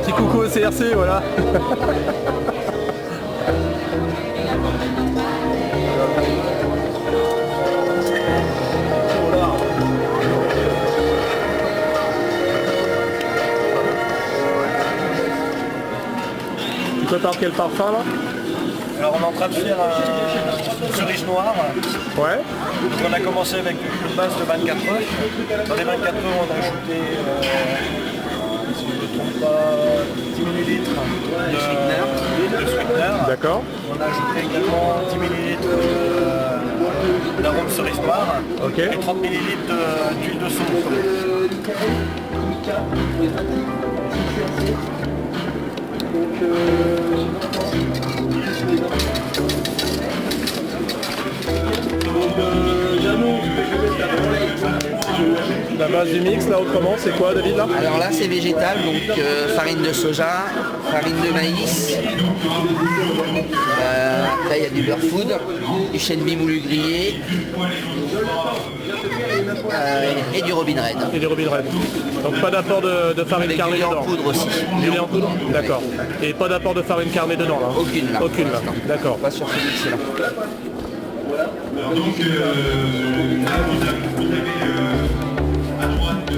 Petit coucou au CRC, voilà. Tu prépares quel parfum là? Alors on est en train de faire une cerise noire. Ouais. Donc on a commencé avec une base de 24 œufs. Dans les 24 œufs on a ajouté, si je ne me trompe pas, 10 ml de sweetener. D'accord. On a ajouté également 10 ml d'arôme cerise noire. Ok. Et 30 ml d'huile de saumon. La base du mix là autrement c'est quoi David là? Alors là c'est végétal, donc farine de soja, farine de maïs, après il y a du beurre food, du chènevis moulu grillé et du Robin Red. Et du Robin Red. Donc pas d'apport de farine Avec carnée du lait dedans. en poudre aussi. Du lait en poudre? D'accord. Et pas d'apport de farine carnée dedans là? Aucune là. Aucune là. D'accord. Pas sur ce mix là. Alors donc là vous avez à droite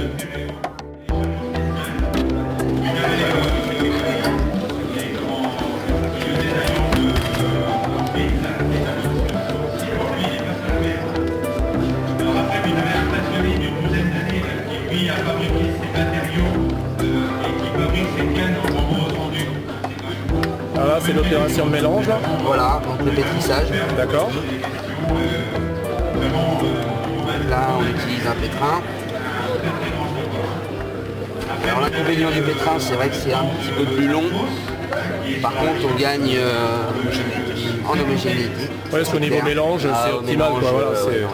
Alors là c'est l'opération de mélange là. Voilà, donc le pétrissage. D'accord. Là on utilise un pétrin. Alors l'inconvénient du pétrin c'est vrai que c'est un petit peu plus long. Par contre on gagne en homogénéité. Ouais, parce qu'au niveau mélange c'est optimal quoi. Voilà, c'est...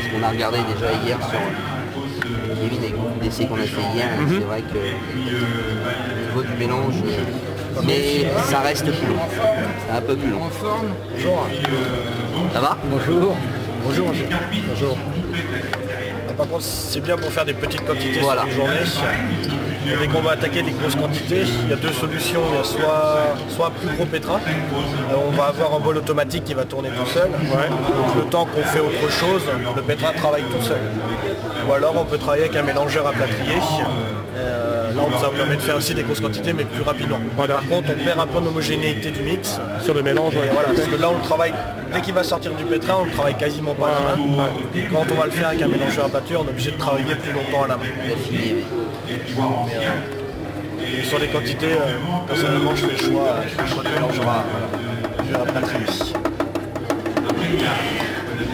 Ce qu'on a regardé déjà hier sur Kevin et le DC qu'on a fait hier, c'est vrai que au niveau du mélange, mais ça reste plus long. C'est un peu plus long. Bonjour. Ça va? Bonjour. Bonjour. Bonjour. Par contre, c'est bien pour faire des petites quantités Voilà. sur une journée. Dès qu'on va attaquer des grosses quantités, il y a deux solutions. Il y a soit un plus gros pétrin, on va avoir un bol automatique qui va tourner tout seul. Donc le temps qu'on fait autre chose, le pétrin travaille tout seul. Ou alors on peut travailler avec un mélangeur à plâtrier. Là, ça permet de faire aussi des grosses quantités, mais plus rapidement. Voilà. Par contre, on perd un peu l'homogénéité du mix. Sur le mélange, ouais. Et voilà, parce que là, on le travaille, dès qu'il va sortir du pétrin, on le travaille quasiment pas à la main. Et quand on va le faire avec un mélangeur à pâture, on est obligé de travailler plus longtemps à la main. Et sur les quantités, personnellement, je fais le choix de mélangeur à plâtrier.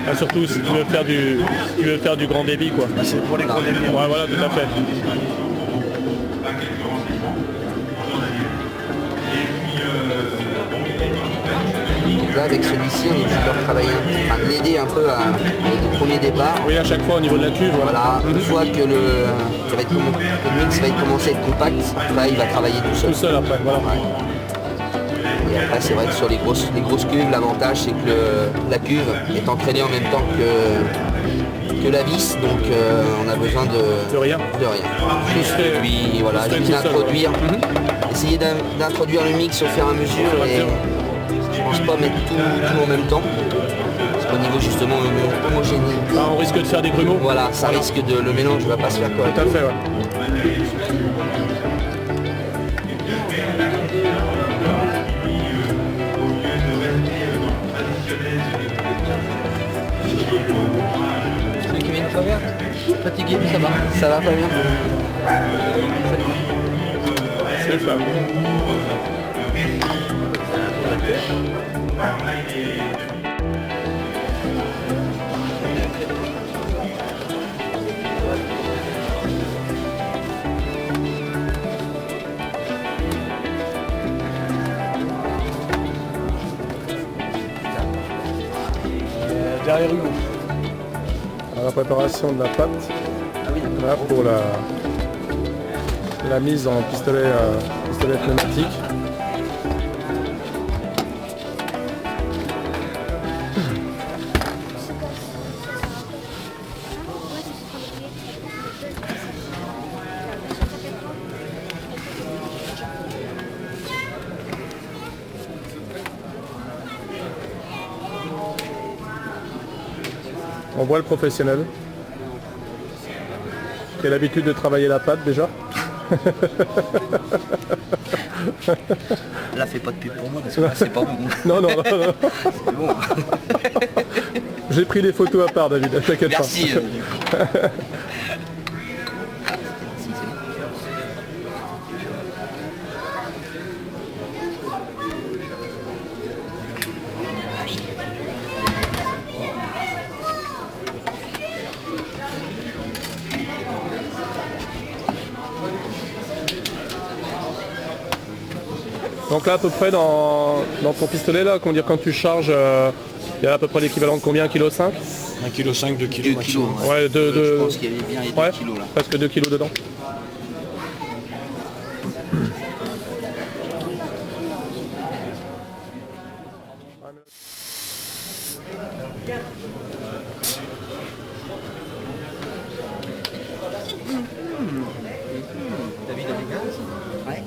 Ah, surtout si tu veux faire du grand débit quoi. C'est pour les gros débits. Ouais, voilà, tout à fait. Là, avec celui-ci, on est obligé de leur travailler, enfin, de l'aider un peu au premier départ. Oui, à chaque fois au niveau de la cuve. Voilà, une fois que le mix va commencer à être compact, là, il va travailler tout seul. Tout seul après, voilà. Ouais. Et après, c'est vrai que sur les grosses cuves, l'avantage, c'est que la cuve est entraînée en même temps que la vis, donc on a besoin de rien. Juste d'introduire, essayer d'introduire le mix au fur et à mesure et je pense pas mettre tout en même temps. Parce qu'au niveau justement homogénéité. Ah, on risque de faire des grumeaux. Voilà, ça risque de. Le mélange ne va pas se faire correctement. Tout à fait, ouais. Fatigué, mais ça va. Ça va pas bien. C'est ça. Aérugo. À la préparation de la pâte, là pour la mise en pistolet pneumatique. On voit le professionnel qui a l'habitude de travailler la pâte déjà. Là, fais pas de pub pour moi parce que là, c'est pas bon. Non. C'est bon. J'ai pris les photos à part, David, t'inquiète pas. Merci. Donc là à peu près dans ton pistolet là, comment dire, quand tu charges, il y a à peu près l'équivalent de combien, 1,5 kg 1,5 kg, 2 kg 2 maximum. kilos. Ouais, Je pense qu'il y avait bien les 2 ouais, kilos là. presque 2 kilos dedans. Ouais.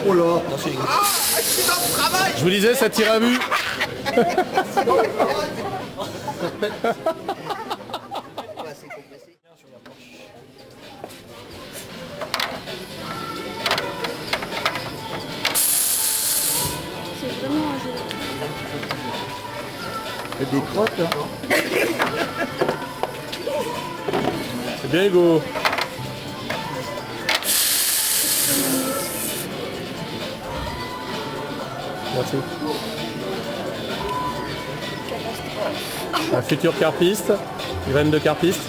Oh là. Je vous disais, ça tire à vue. C'est vraiment un jeu. C'est des crottes là. C'est bien Hugo. Merci. Un futur carpiste, graine de carpiste.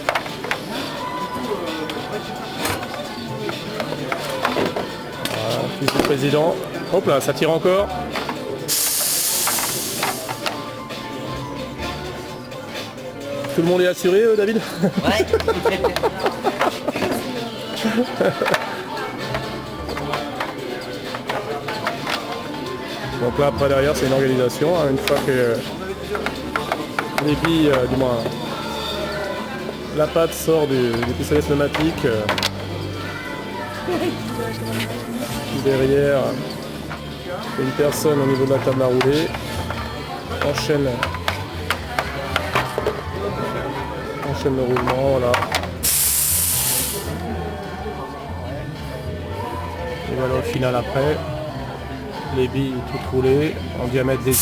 Voilà, fils du président. Hop là, ça tire encore. Tout le monde est assuré, David? Ouais. Donc là après derrière c'est une organisation, hein, une fois que les billes, du moins la pâte sort du pistolet pneumatique, derrière une personne au niveau de la table à rouler enchaîne le roulement, voilà. Et voilà au final après, les billes toutes roulées en diamètre des...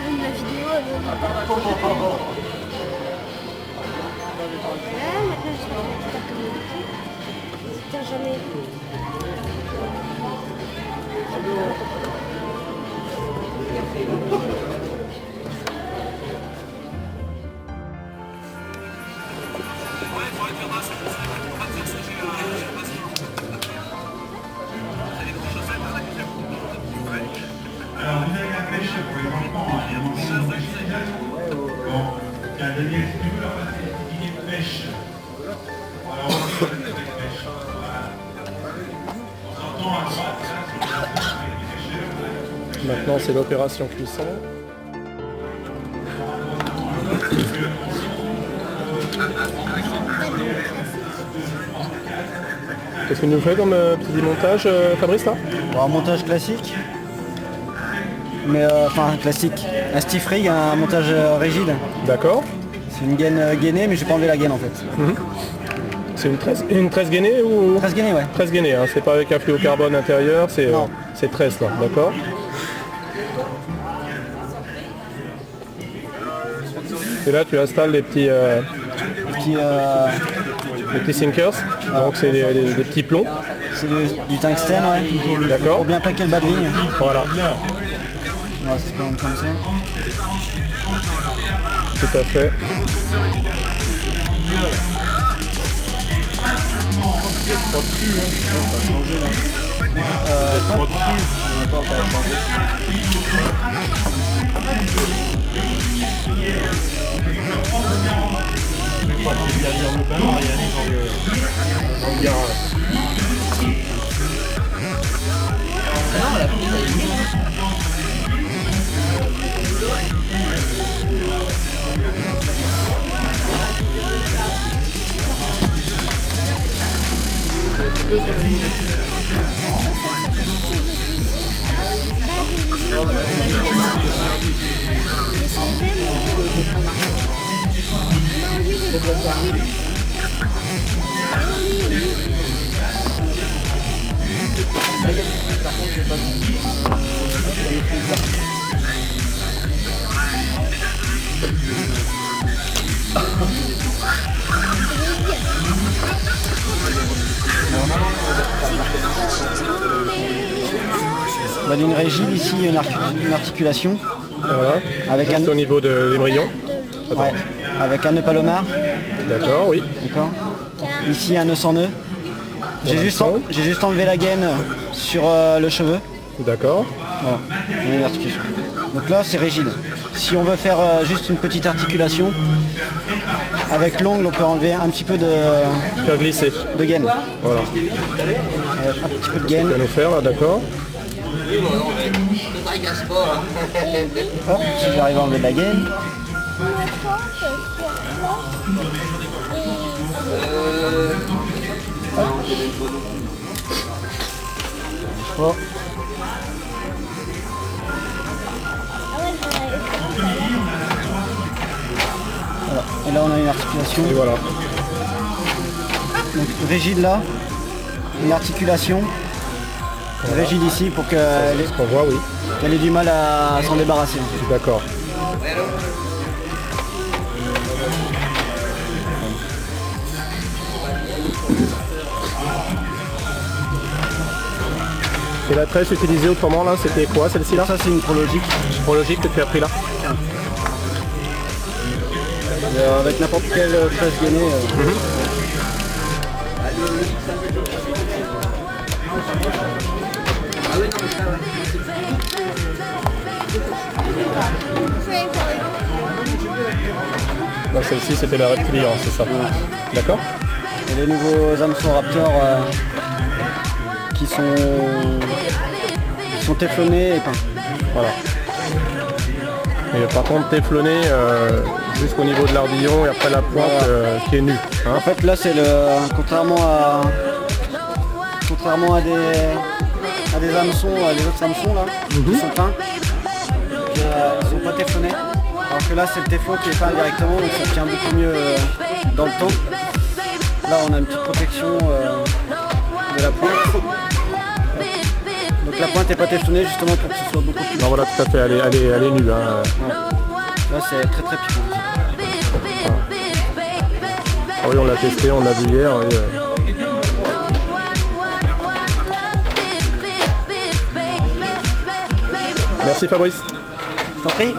Même la vidéo, là, maintenant, je vais faire comme t'as jamais. Alors, vous avez la pêche pour les enfants, hein, il y a un moment de pêche. Bon, tiens, Daniel, si tu veux leur passer une petite idée de pêche. Alors, on va faire la pêche. Voilà. En sortant à droite, là, c'est les pêcheurs. Maintenant c'est l'opération cuisson. Qu'est-ce que nous fait comme petit montage, Fabrice, là? Bon, un montage classique, mais enfin classique, un stiff rig, un montage rigide. D'accord. C'est une gaine gainée, mais j'ai pas enlevé la gaine en fait. C'est une 13 gainée ou 13 gainée, ouais. 13 gainée, hein. C'est pas avec un fluocarbone intérieur, c'est Non. 13 là, d'accord. Et là, tu installes les petits sinkers. Donc, c'est des petits plombs. C'est du tungstène, ouais. D'accord. Pour bien plaquer le bas de ligne. Voilà. Ouais, c'est quand même comme ça. Tout à fait. On a une régile ici, une articulation. Voilà. Avec Juste un, au niveau de l'émbryon. ouais, avec un nœud palomar. D'accord, oui. D'accord. Ici un nœud sans nœud. J'ai juste enlevé la gaine sur le cheveu. D'accord. Voilà. On a une articulation. Donc là c'est rigide. Si on veut faire juste une petite articulation, avec l'ongle on peut enlever un petit peu Faire glisser. de gaine. Voilà. Un petit peu de gaine. Tu vas nous faire là, d'accord. Hop, si j'arrive à enlever de la gaine. Oh. Voilà. Et là on a une articulation. Et voilà. Donc rigide là, une articulation. Rigide ici pour qu'elle C'est ce qu'on voit, oui. ait du mal à s'en débarrasser. En fait. D'accord. Et la tresse utilisée autrement là, c'était quoi celle-ci là? Ça c'est une prologique. Prologique que tu as pris là. Avec n'importe quelle tresse gainée. Donc celle-ci c'était la reptilian, c'est ça. D'accord. Et les nouveaux hameçons Raptor qui sont téflonnés et peints. Voilà. Et par contre téflonné jusqu'au niveau de l'ardillon et après la pointe qui est nue. Hein. En fait là c'est le contrairement à des hameçons, à des autres hameçons là, qui sont peints, ils sont pas téflonnés. Alors que là c'est le téflon qui est peint directement donc ça tient beaucoup mieux dans le temps. Là on a une petite protection de la pointe. Donc la pointe n'est pas téflonnée justement pour que ce soit beaucoup plus. Non voilà tout à fait, elle est nue. Hein. Là c'est très très piquant. Ah oui on l'a testé, on l'a vu hier. Et, Merci Fabrice. Je t'en prie.